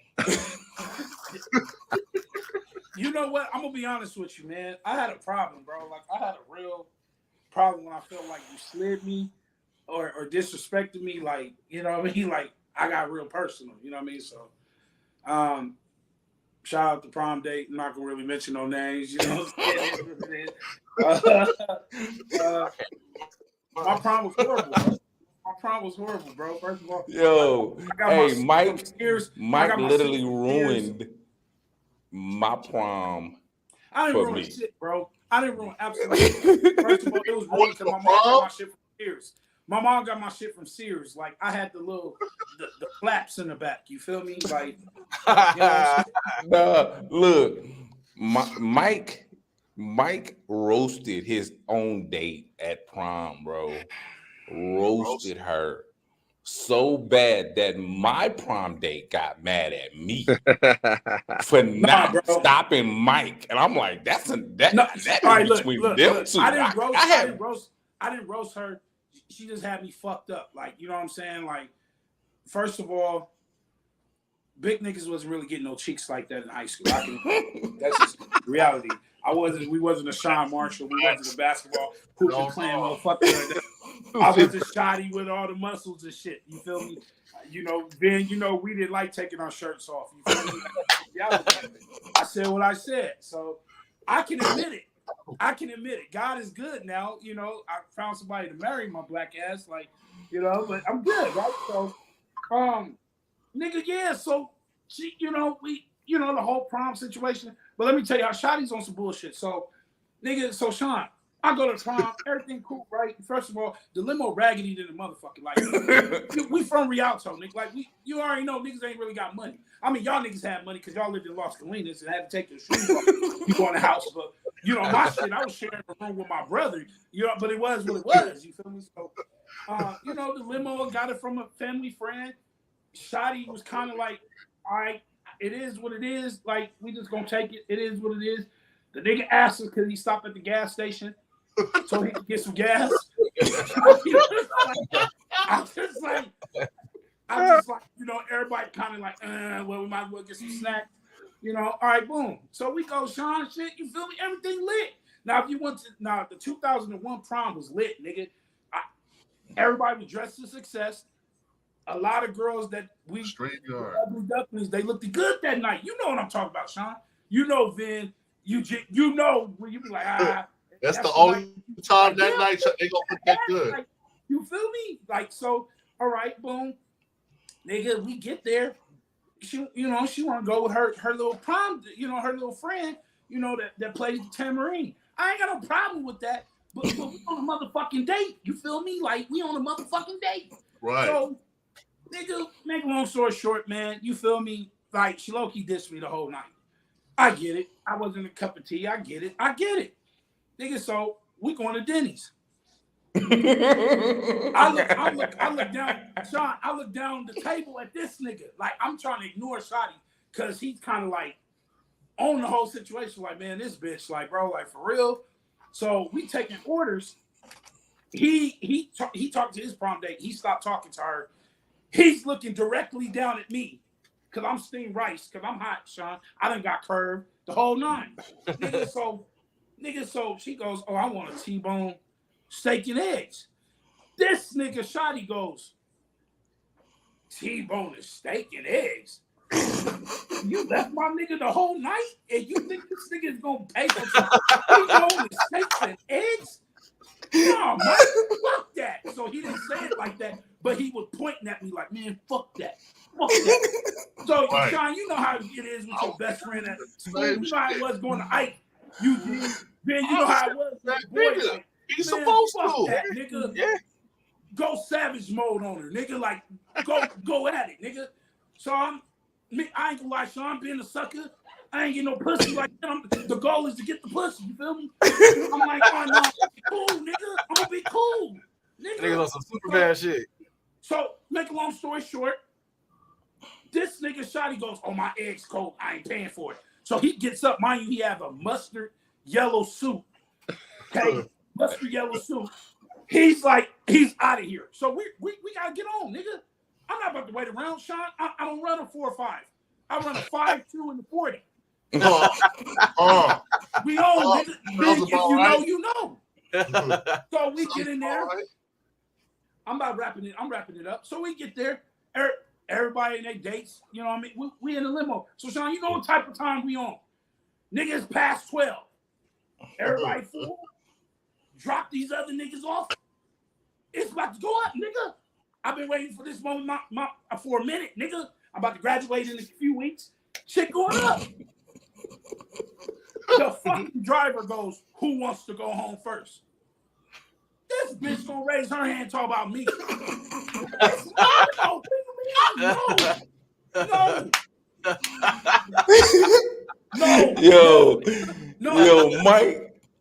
You know what? I'm gonna be honest with you, man. I had a problem, bro. Like, I had a real problem when I felt like you slid me or disrespected me. Like, you know what I mean? Like, I got real personal. You know what I mean? So, shout out to prom date. I'm not gonna really mention no names. You know what I'm saying? My prom was horrible. Bro. My prom was horrible, bro. First of all, Mike literally ruined my prom. I didn't ruin shit, bro. I didn't ruin absolutely. First of all, it was ruined because my mom got my shit from Sears. My mom got my shit from Sears. Like, I had the flaps in the back. You feel me? Like, you know look, Mike roasted his own date at prom, bro. Roasted her so bad that my prom date got mad at me for not stopping Mike, and I'm like, that's between them two. I didn't roast her. She just had me fucked up. Like, you know what I'm saying? Like, first of all, big niggas wasn't really getting no cheeks like that in high school. That's just reality. We wasn't a Sean Marshall. We wasn't a basketball hooping playing motherfucker. I was a shotty with all the muscles and shit. You feel me? You know, then we didn't like taking our shirts off. You feel me? I said what I said, so I can admit it. God is good now. You know, I found somebody to marry my black ass, like, you know, but I'm good, right? So, nigga, yeah. So she, the whole prom situation. But let me tell you, how Shotty's on some bullshit. So, nigga, Sean, I go to prom, everything cool, right? First of all, the limo raggedy than the motherfucker. Like, we from Rialto, nigga. Like, you already know niggas ain't really got money. I mean, y'all niggas had money because y'all lived in Las Colinas and had to take your shoes off. You go in the house, but my shit, I was sharing a room with my brother. But it was what it was. You feel me? So, the limo got it from a family friend. Shotty was kind of like, all right, it is what it is. Like, we just gonna take it. It is what it is. The nigga asked us because he stopped at the gas station so he could get some gas. I'm just like, everybody kind of like, well, we might as well get some snacks. All right, boom. So we go, Sean, shit, you feel me? Everything lit. Now, if you went to, the 2001 prom was lit, nigga. Everybody was dressed to success. A lot of girls that we they looked good that night. You know what I'm talking about, Sean. You know, Vin. You know when you be like, That's the only time that night they gonna look that good. Like, you feel me? Like, so, all right, boom, nigga. We get there. She want to go with her little prom. Her little friend. That plays tambourine. I ain't got no problem with that. But we on a motherfucking date. You feel me? Like, we on a motherfucking date. Right. So, nigga, make a long story short, man, you feel me? Like, she low-key dissed me the whole night. I get it. I wasn't a cup of tea. I get it. Nigga, so we going to Denny's. I look down, Sean, I look down the table at this nigga. Like, I'm trying to ignore Shotty because he's kind of like on the whole situation. Like, man, this bitch, like, bro, like, for real. So we taking orders. He talked to his prom date. He stopped talking to her. He's looking directly down at me because I'm steamed rice because I'm hot, Sean. I done got curved the whole nine. Nigga, so she goes, oh, I want a T-bone steak and eggs. This nigga Shotty goes, T-bone and steak and eggs? You left my nigga the whole night and you think this nigga is going to pay for T-bone and steaks and eggs? No, man, fuck that. So he didn't say it like that, but he was pointing at me like, man, fuck that. So, right. Sean, you know how it is with your best friend at school. You know how it was going to Ike. You know how it was with the boys. Like, he's supposed to. That, nigga. Yeah. go savage mode on her, nigga. Like, go at it, nigga. So I ain't gonna lie, Sean, being a sucker, I ain't getting no pussy like that. The goal is to get the pussy, you feel me? I'm like, oh no, cool, nigga. I'm gonna be cool. Niggas on some super bad shit. So, make a long story short, this nigga Shotty goes, oh, my egg's cold. I ain't paying for it. So he gets up. Mind you, he have a mustard yellow suit. Okay? Mustard yellow suit. He's like, he's out of here. So we got to get on, nigga. I'm not about to wait around, Sean. I don't run a 4 or 5. I run a 5-2 in the 40. We on, nigga. If you know, you know. So we get in there. I'm wrapping it up. So we get there. Everybody in their dates, you know what I mean? We in the limo. So, Sean, you know what type of time we on? Niggas past 12. Everybody full. Drop these other niggas off. It's about to go up, nigga. I've been waiting for this moment for a minute, nigga. I'm about to graduate in a few weeks. Shit going up. The fucking driver goes, who wants to go home first? This bitch gonna raise her hand and talk about me. No. Yo,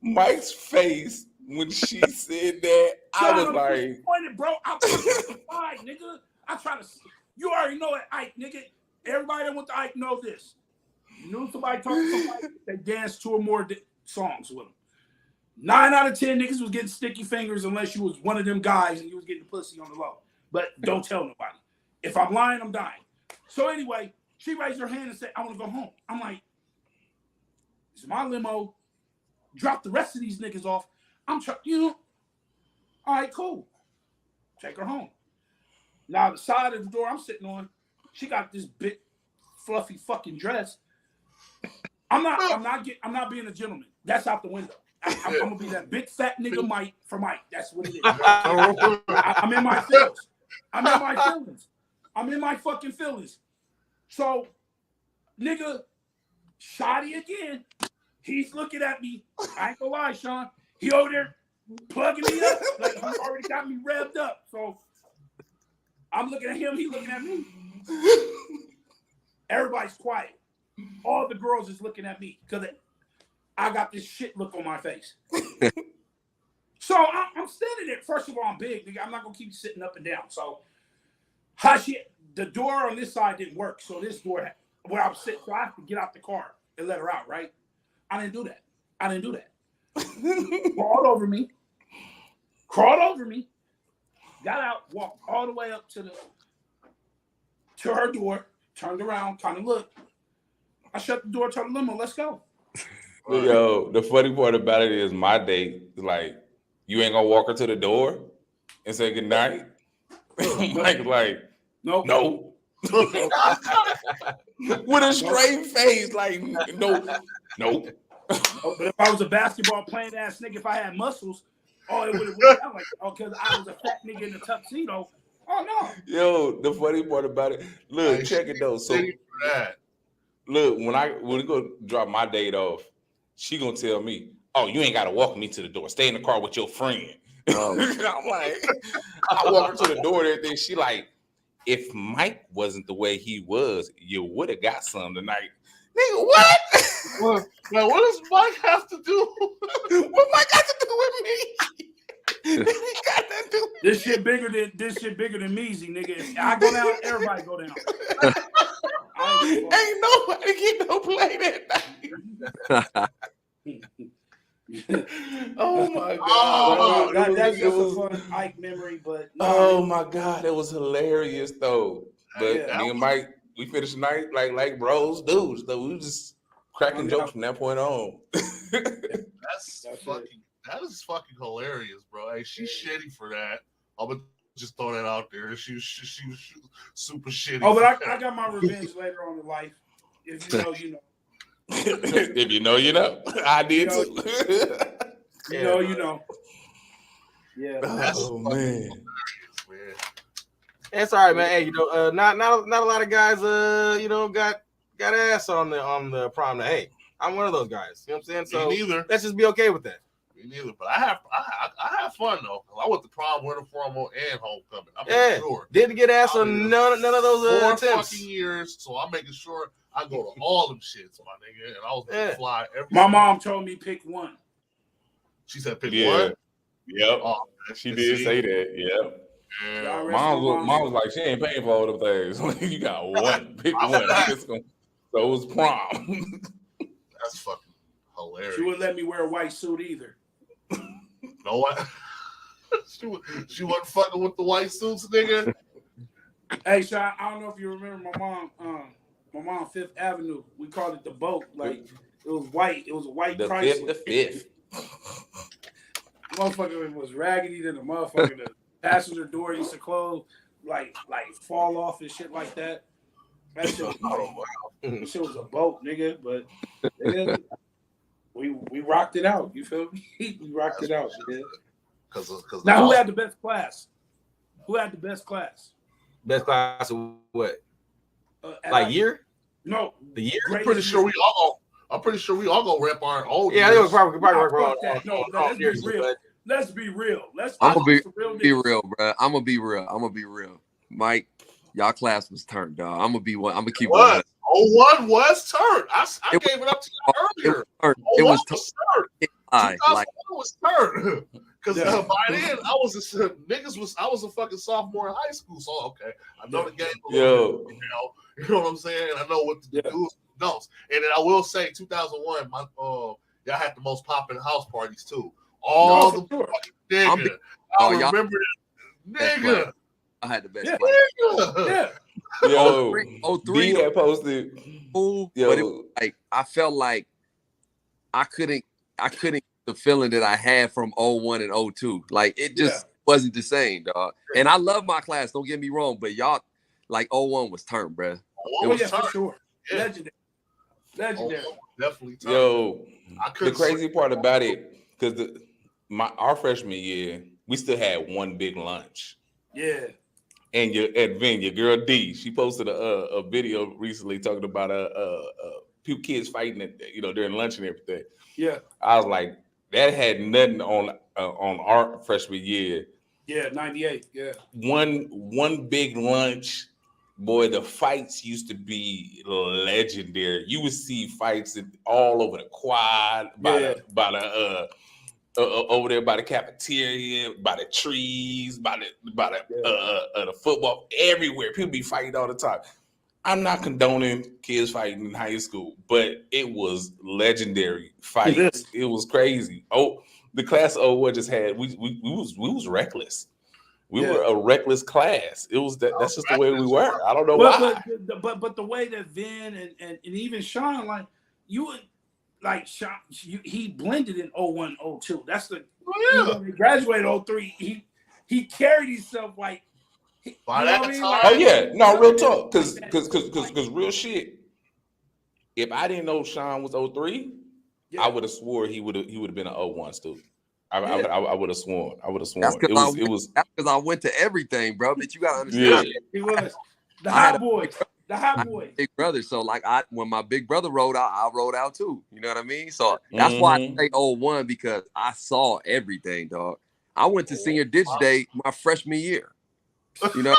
Mike's face when she said that, I was like, disappointed, bro. I'm fine, nigga. I try to. You already know it, Ike, nigga. Everybody that went to Ike know this. You knew somebody talking to somebody, they danced 2 or more songs with them. 9 out of 10 niggas was getting sticky fingers unless you was one of them guys and you was getting pussy on the low. But don't tell nobody. If I'm lying, I'm dying. So anyway, she raised her hand and said, I want to go home. I'm like, it's my limo. Drop the rest of these niggas off. I'm trying, all right, cool. Take her home. Now, the side of the door I'm sitting on, she got this big, fluffy fucking dress. I'm not being a gentleman. That's out the window. I'm gonna be that big fat nigga Mike for Mike. That's what it is. I'm in my feelings. I'm in my fucking feelings. So, nigga, Shotty again. He's looking at me. I ain't gonna lie, Sean. He over there plugging me up. Like, he already got me revved up. So, I'm looking at him. He looking at me. Everybody's quiet. All the girls is looking at me because I got this shit look on my face. So I'm standing there. First of all, I'm big, nigga. I'm not gonna keep sitting up and down. So the door on this side didn't work. So this door where I was sitting, so I have to get out the car and let her out, right? I didn't do that. Crawled over me. Got out, walked all the way up to her door, turned around, kind of looked. I shut the door, told the limo, let's go. Yo, the funny part about it is my date, like, you ain't gonna walk her to the door and say goodnight? like, no. With a straight face, like, no. Oh, but if I was a basketball playing ass nigga, if I had muscles, it would have worked out like, because I was a fat nigga in a tuxedo. Oh no. Yo, the funny part about it, look, check it though. So look, when we go drop my date off, she gonna tell me, "Oh, you ain't gotta walk me to the door. Stay in the car with your friend." I'm like, I walk her to the door and everything. She like, if Mike wasn't the way he was, you would have got some tonight. Nigga, what? Well, what does Mike have to do? What Mike got to do with me? He got to do with this shit bigger than Measy, nigga. If I go down, everybody go down. Ain't nobody get no play that night. Oh my god! That's just a fun Ike memory, but oh my god, it was hilarious though. But me and Mike, we finished the night like bros, dudes. So we was just cracking jokes from that point on. That is fucking hilarious, bro. Hey, she's shitty for that. I'm gonna just throw that out there. She was super shitty. Oh, but I got my revenge later on in life. If you know, you know. If you know, you know. I did too. You know. Yeah. Oh man. It's all right, man. Hey, not a lot of guys, got ass on the prom night. Hey, I'm one of those guys. You know what I'm saying? So let's just be okay with that. Me neither, but I have fun though. I went to prom, winter formal, and homecoming. I'm sure. Didn't get asked on none of those 4 attempts. fucking years, so I'm making sure I go to all them shits, my nigga. And I was gonna fly every. My mom told me pick one. She said pick one. Yep. Oh, she did say that. Yep. Yeah. Mom was like, she ain't paying for all them things. You got one. Pick one. So it was prom. That's fucking hilarious. She wouldn't let me wear a white suit either. No what? She wasn't fucking with the white suits, nigga. Hey, Sean, I don't know if you remember my mom, Fifth Avenue. We called it the boat. Like it was white. It was a white Chrysler. The fifth. Motherfucker was raggedy than a motherfucker. The passenger door used to close, like fall off and shit like that. That shit was a boat, nigga. But nigga, we rocked it out. You feel me? We rocked it out, nigga. Now, who had the best class? Who had the best class? Best class of what? Like year? No, the year. I'm pretty sure we all gonna rep our old. Yeah, I think we probably rep that. No, let's be real. Let's be real. I'm gonna be real, bro. I'm gonna be real. Mike, y'all class was turned, dog. I'm gonna keep it. 01 was turned. I gave it up to you earlier. It was turned. 2001 was turned. Because by then I was a fucking sophomore in high school. So okay, I know the game. You know what I'm saying? I know what to do with adults. And then I will say 2001, y'all had the most popping house parties too. All the fucking nigga. I remember that nigga. I had the best. Yeah. Yo, 03 had posted. But it was like I felt like I couldn't the feeling that I had from 01 and 02. Like it just wasn't the same, dog. And I love my class, don't get me wrong, but y'all like 01 was turned, bro. It was for sure. Legendary. Definitely turned. Yo, the crazy part about it, because our freshman year, we still had one big lunch. Yeah. And your girl D, she posted a video recently talking about kids fighting during lunch and everything. Yeah. I was like, that had nothing on our freshman year. Yeah, 98. Yeah. One big lunch, boy. The fights used to be legendary. You would see fights all over the quad, over there by the cafeteria, by the trees, by the football, everywhere. People be fighting all the time. I'm not condoning kids fighting in high school, but it was legendary fights. It was crazy. Oh, the class of 01 just had we was reckless. We were a reckless class. It was that's just the way we were. I don't know why. But the way that Vin and even Sean, like you would like Sean, he blended in 01, 02. That's the he graduated 03. He carried himself like. Oh yeah, no, real talk, because real shit. If I didn't know Sean was 03, I would have swore he would have been an 01 student. I would have sworn. That's because I went to everything, bro. But you gotta understand. Yeah. He was the hot boys. The hot boy. Big brother. So like when my big brother rode out, I rode out too. You know what I mean? So that's why I say 01, because I saw everything, dog. I went to senior ditch day my freshman year. You know,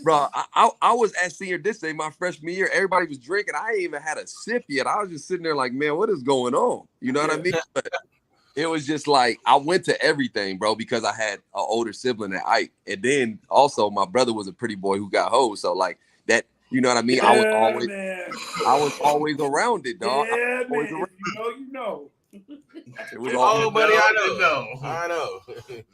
bro, I was at senior ditch day my freshman year. Everybody was drinking. I ain't even had a sip yet. I was just sitting there like, man, what is going on? You know what I mean? But it was just like I went to everything, bro, because I had an older sibling at Ike, and then also my brother was a pretty boy who got hoes. So like that, you know what I mean? I was always around it, dog. Yeah, man. You know. It was buddy, I know.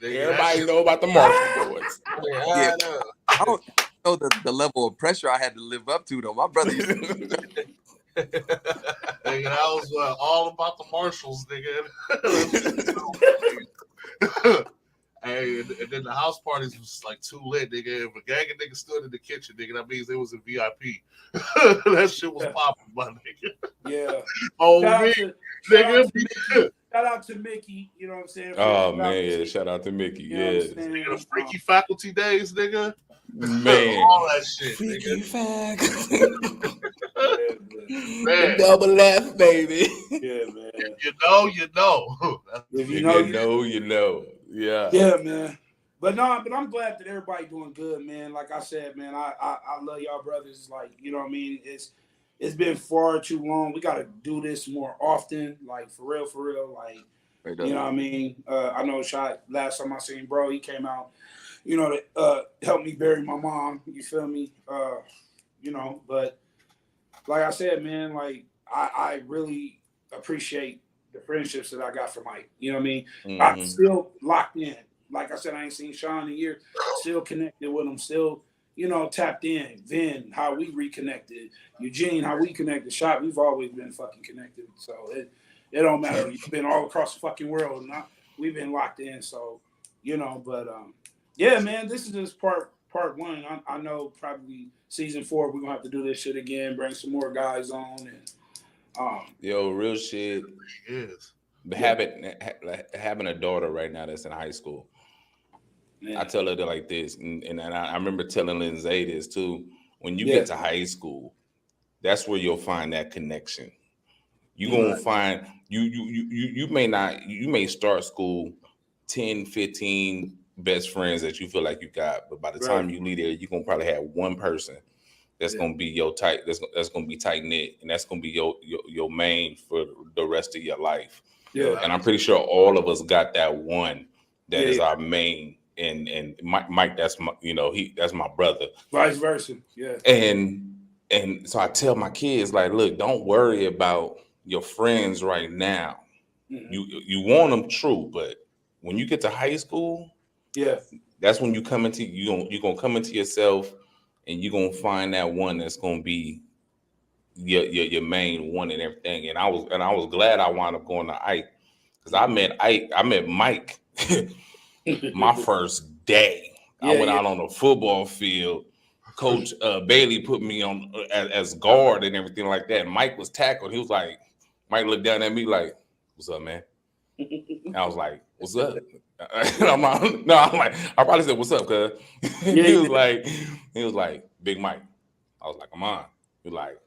Everybody know about the Marshall boys. I know. I don't know the level of pressure I had to live up to, though. My brother used to nigga, that was all about the Marshalls, nigga. Hey, and then the house parties was like too lit, nigga. If a gang of niggas stood in the kitchen, nigga, that means they was in VIP. That shit was popping, my nigga. Yeah. Shout out to Mickey, you know what I'm saying? Oh man, shout out to Mickey. The freaky faculty days, nigga. Man, all that shit, freaky nigga. Man. Double F, baby. Yeah, man. If you know, you know. If you know, you know. Yeah. Yeah, man. But I'm glad that everybody doing good, man. Like I said, man, I love y'all brothers. Like, you know what I mean? It's been far too long. We gotta do this more often. Like for real. Like, you know what I mean? I know last time I seen bro, he came out, you know, to help me bury my mom. You feel me? You know, but like I said, man, like I really appreciate the friendships that I got from Mike. You know what I mean? Mm-hmm. I'm still locked in. Like I said, I ain't seen Sean in a year. Still connected with him. Still, you know, tapped in. Vin, how we reconnected. Eugene, how we connected. Shot, we've always been fucking connected. So it don't matter. You've been all across the fucking world. We've been locked in. So, you know, but yeah, man, this is just part one. I know probably season 4 we're gonna have to do this shit again. Bring some more guys on and yo, real shit. Yes. Having a daughter right now that's in high school. Man. I tell her like this, and I remember telling Lindsay this too. When you get to high school, that's where you'll find that connection. You're gonna find you may start school 10, 15 best friends that you feel like you got, but by the time you leave there, you're gonna probably have one person that's gonna be your tight. That's gonna be tight knit, and that's gonna be your main for the rest of your life. Yeah, and I'm pretty sure all of us got that one that is our main. And Mike, that's my, you know, that's my brother. Vice versa, yeah. And so I tell my kids, like, look, don't worry about your friends right now. Mm-hmm. You want them, true, but when you get to high school, that's when you're gonna come into yourself, and you're gonna find that one that's gonna be your main one and everything. And I was glad I wound up going to Ike, because I met Mike my first day. I went out on the football field. Coach Bailey put me on as guard and everything like that. Mike was tackled. He was like, Mike looked down at me like, "What's up, man?" And I was like, "What's up?" And I'm like, I probably said, "What's up, cuz?" He was like, "Big Mike." I was like, "Come on." He was like,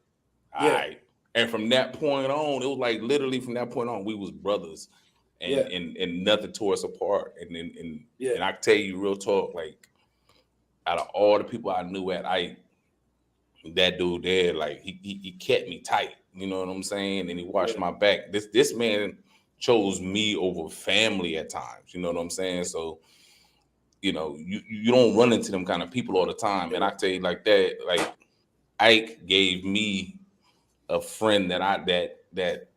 "All right." And from that point on, it was like literally from that point on, we was brothers. And nothing tore us apart. And I can tell you real talk, like, out of all the people I knew at Ike, that dude there, like, he kept me tight. You know what I'm saying? And he watched my back. This man chose me over family at times. You know what I'm saying? So, you know, you don't run into them kind of people all the time. And I tell you like that, like, Ike gave me a friend that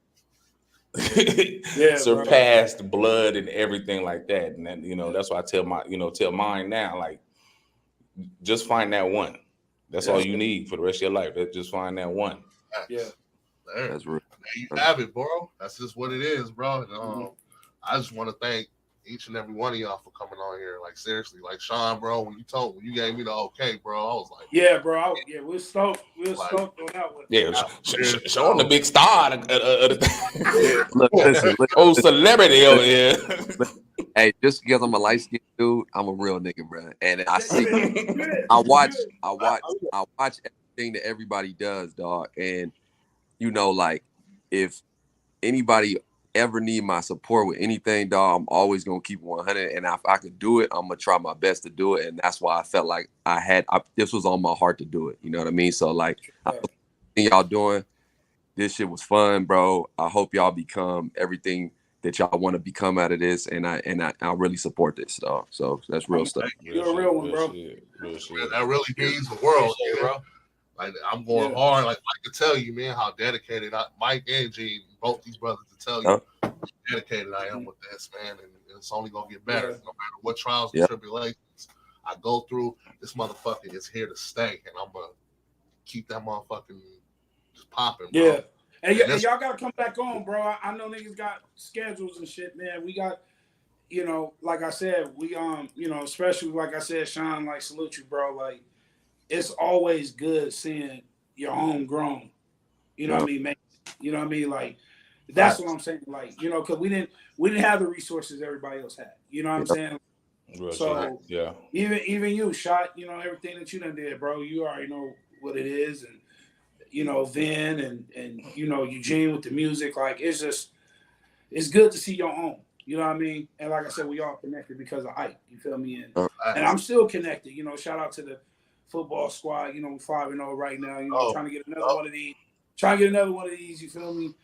surpassed blood and everything like that. And then, you know, that's why I tell mine now, like, just find that one. That's all you need for the rest of your life. Just find that one. Yeah. That's real. There you have it, bro. That's just what it is, bro. And, I just want to thank each and every one of y'all for coming on here. Like, seriously, like, Sean, bro, when you gave me the okay, bro, I was like, yeah, bro. We're stoked. We're stoked on that one. Yeah, Sean the big star of the listen, celebrity over here. Hey, just because I'm a light skinned dude, I'm a real nigga, bro. And I watch everything that everybody does, dog. And you know, like, if anybody ever need my support with anything, dog, I'm always gonna keep 100. And if I could do it, I'm gonna try my best to do it. And that's why I felt like this was on my heart to do it. You know what I mean? So, like, y'all doing this shit was fun, bro. I hope y'all become everything that y'all want to become out of this, and I really support this, dog. So that's real stuff. You're a real one, bro. That really means the world, bro. Like, I'm going hard. Like, I can tell you, man, how dedicated Mike and Gene, both these brothers, to tell you how dedicated I am with this, man. And it's only gonna get better, no matter what trials and tribulations I go through. This motherfucker is here to stay, and I'm gonna keep that motherfucking just popping, bro. Yeah. And y'all gotta come back on, bro. I know niggas got schedules and shit, man. We got, you know, like I said, we you know, especially like I said, Sean, like, salute you, bro. Like, it's always good seeing your homegrown, you know what I mean, man. You know what I mean? Like, that's what I'm saying. Like, you know, because we didn't have the resources everybody else had. You know what I'm saying? So even you, Shot, you know, everything that you done did, bro, you already know what it is. And you know, Vin and you know, Eugene with the music. Like, it's good to see your own. You know what I mean? And like I said, we all connected because of Ike. You feel me? And I'm still connected. You know, shout out to the football squad. You know, we're 5-0 right now. You know, trying to get another one of these. Trying to get another one of these. You feel me?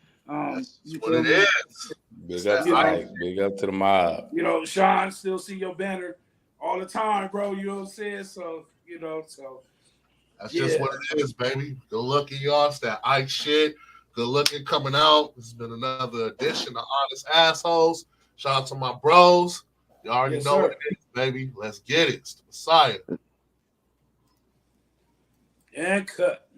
You feel me? Is. Big up to Ike. Big up to the mob. You know, Sean, still see your banner all the time, bro. You know what I'm saying? So, you know, that's just what it is, baby. Good looking, y'all. It's that Ike shit. Good looking coming out. This has been another edition of Honest Assholes. Shout out to my bros. You already know what it is, baby. Let's get it. It's the Messiah. And cut.